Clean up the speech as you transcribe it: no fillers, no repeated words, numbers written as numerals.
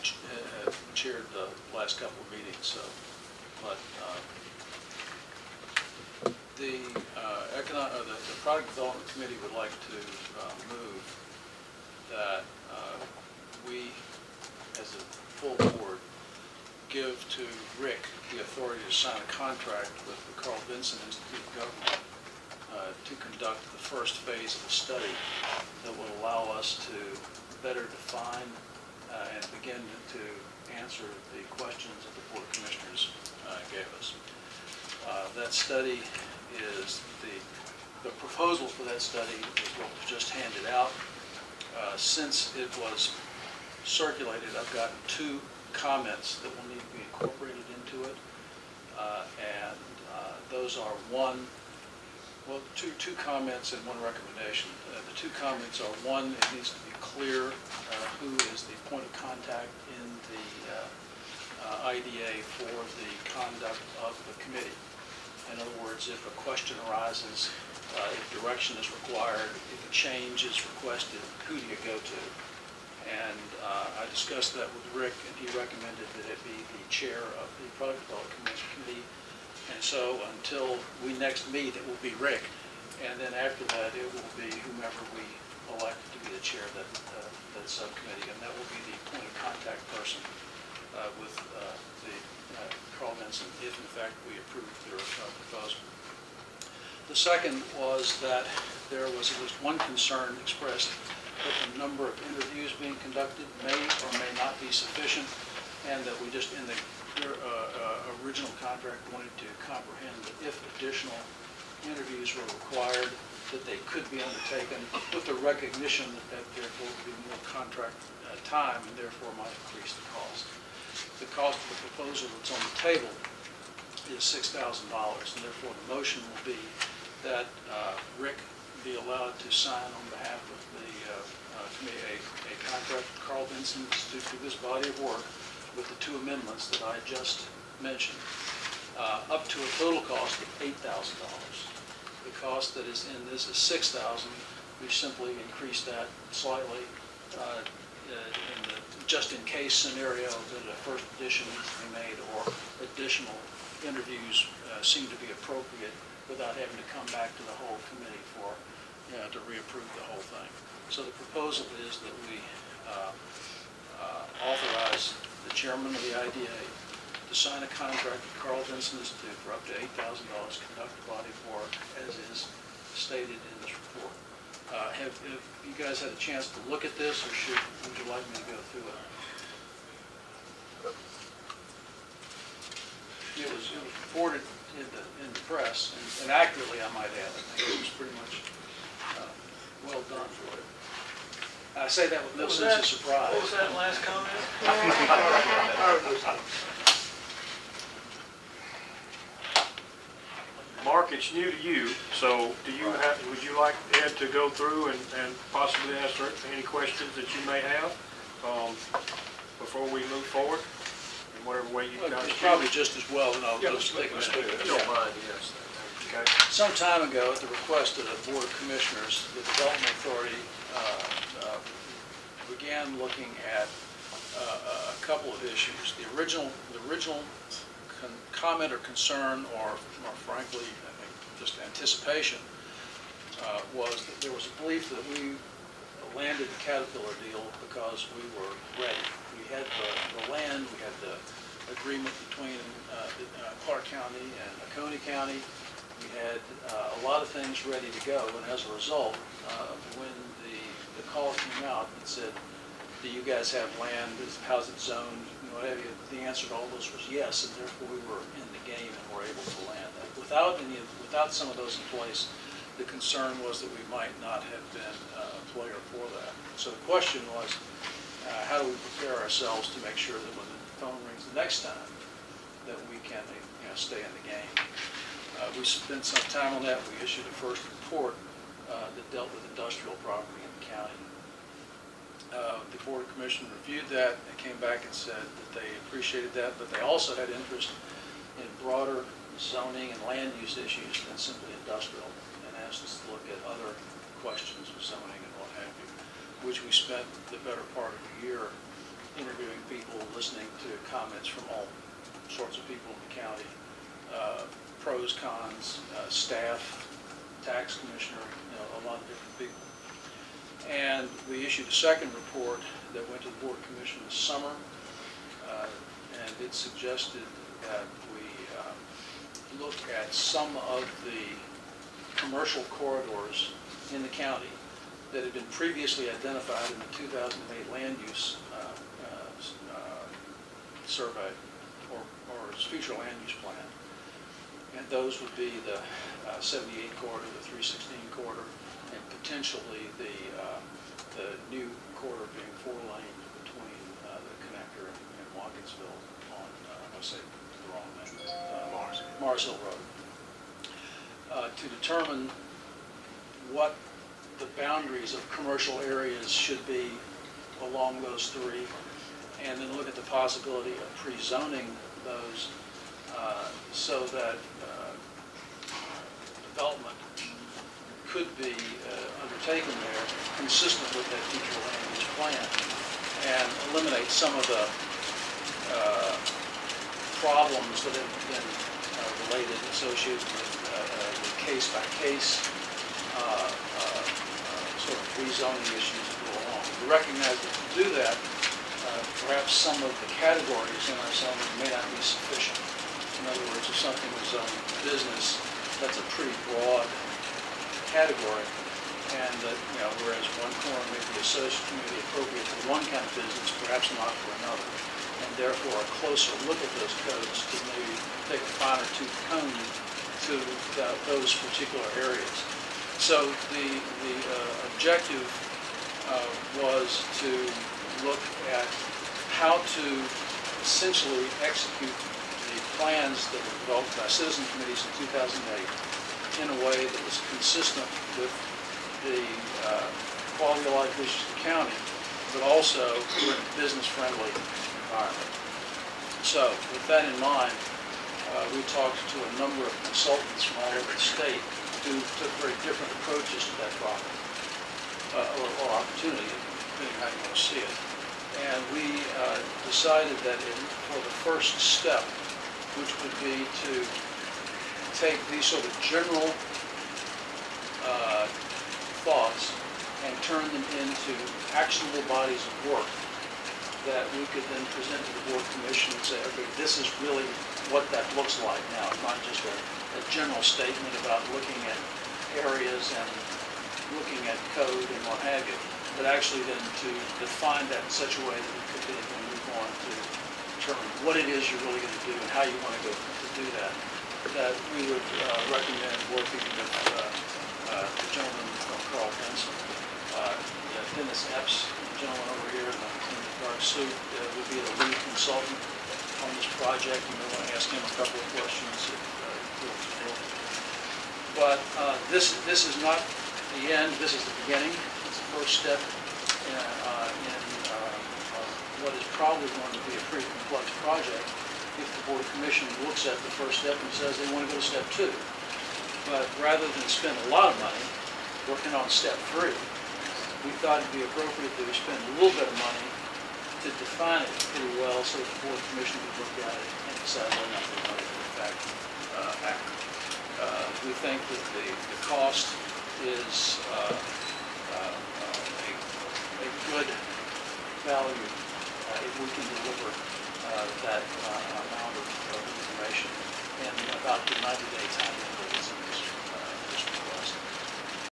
have chaired the last couple of meetings, so, but the Product Development Committee would like to move that we, as a full board, give to Rick the authority to sign a contract with the Carl Vinson Institute of Government to conduct the first phase of a study that will allow us to better define and begin to answer the questions that the Board of Commissioners gave us. That study is the proposal for that study is what was just handed out. Since it was circulated, I've gotten 2 comments that will need to be incorporated into it, and those are two comments and 1 recommendation. The 2 comments are: 1, it needs to be clear who is the point of contact in the IDA for the conduct of the committee. In other words, if a question arises, if direction is required, if a change is requested, who do you go to? And I discussed that with Rick, and he recommended that it be the chair of the Product Development Committee. And so until we next meet, it will be Rick. And then after that, it will be whomever we elect to be the chair of that subcommittee. And that will be the point of contact person with the Carl Vinson, if in fact we approve their proposal. The second was that there was at least 1 concern expressed that the number of interviews being conducted may or may not be sufficient, and that we just in the original contract wanted to comprehend that if additional interviews were required, that they could be undertaken with the recognition that therefore would be more contract time and therefore might increase the cost. The cost of the proposal that's on the table is $6,000, and therefore the motion will be that Rick be allowed to sign on behalf of the committee a contract with Carl Vinson to do this body of work with the 2 amendments that I just mentioned, up to a total cost of $8,000. The cost that is in this is $6,000. We simply increased that slightly in the just-in-case scenario that a first edition needs to be made or additional interviews seem to be appropriate without having to come back to the whole committee for to reapprove the whole thing. So the proposal is that we authorize the chairman of the IDA to sign a contract with Carl Vinson Institute for up to $8,000 to conduct the body of work as is stated in this report. Have you guys had a chance to look at this, or would you like me to go through it? It was reported in the press, and accurately, I might add. I think it was pretty much well done for it. I say that with no sense of surprise. What was that last comment? Mark, it's new to you, so would you like Ed to go through and possibly answer any questions that you may have before we move forward in whatever way you guys choose? Probably just as well, and I'll just take a speak. If you don't mind, yes. Okay. Some time ago, at the request of the Board of Commissioners, the Development Authority began looking at a couple of issues. The original comment or concern, or more frankly, I think just anticipation, was that there was a belief that we landed the Caterpillar deal because we were ready. We had the land, we had the agreement between Clark County and Oconee County. We had a lot of things ready to go, and as a result, when the call came out and said, do you guys have land, how's it zoned, what have you, the answer to all those was yes, and therefore we were in the game and were able to land that. Without some of those in place, the concern was that we might not have been a player for that. So the question was, how do we prepare ourselves to make sure that when the phone rings the next time, that we can stay in the game. We spent some time on that. We issued a first report that dealt with industrial property in the county. The Board of Commissioners reviewed that. They came back and said that they appreciated that, but they also had interest in broader zoning and land use issues than simply industrial, and asked us to look at other questions with zoning and what have you, which we spent the better part of a year interviewing people comments from all sorts of people in the county, pros, cons, staff, tax commissioner, a lot of different people. And we issued a second report that went to the Board of Commission this summer, and it suggested that we look at some of the commercial corridors in the county that had been previously identified in the 2008 land use survey or future land use plan. And those would be the 78 corridor, the 316 corridor, and potentially the new corridor being 4-lane between the connector and Watkinsville on, I say the wrong name, Mars Hill Road. To determine what the boundaries of commercial areas should be along those three, and then look at the possibility of pre-zoning those so that development could be undertaken there consistent with that future land use plan, and eliminate some of the problems that have been related, associated with the case-by-case sort of rezoning issues that go along. We recognize that to do that, perhaps some of the categories in our zoning may not be sufficient. In other words, if something was zoned business, that's a pretty broad category, and that, whereas one corner may be appropriate for one kind of business, perhaps not for another, and therefore a closer look at those codes could maybe take a finer tooth comb to those particular areas. So the objective was to look at how to essentially execute the plans that were developed by citizen committees in 2008 in a way that was consistent with the quality of life issues of the county, but also in a business-friendly environment. So with that in mind, we talked to a number of consultants from all over the state who took very different approaches to that problem, or opportunity, depending on how you want to see it. And we decided that for the first step, which would be to take these sort of general thoughts and turn them into actionable bodies of work that we could then present to the Board Commission and say, okay, this is really what that looks like now. It's not just a general statement about looking at areas and looking at code and what have you, but actually then to define that in such a way that we could then move on to determine what it is you're really going to do and how you want to go to do that. That we would recommend working with the gentleman from Carl Benson, Dennis Epps, the gentleman over here in the dark suit, would be the lead consultant on this project. You may want to ask him a couple of questions if you feel. But this is not the end. This is the beginning. It's the first step in what is probably going to be a pretty complex project if the Board of Commission looks at the first step and says they want to go to step 2. But rather than spend a lot of money working on step 3, we thought it'd be appropriate to spend a little bit of money to define it pretty well so that the Board of Commission could look at it and decide whether or not they want to in fact act. We think that the cost is a good value if we can deliver that amount of information in about the 90-day time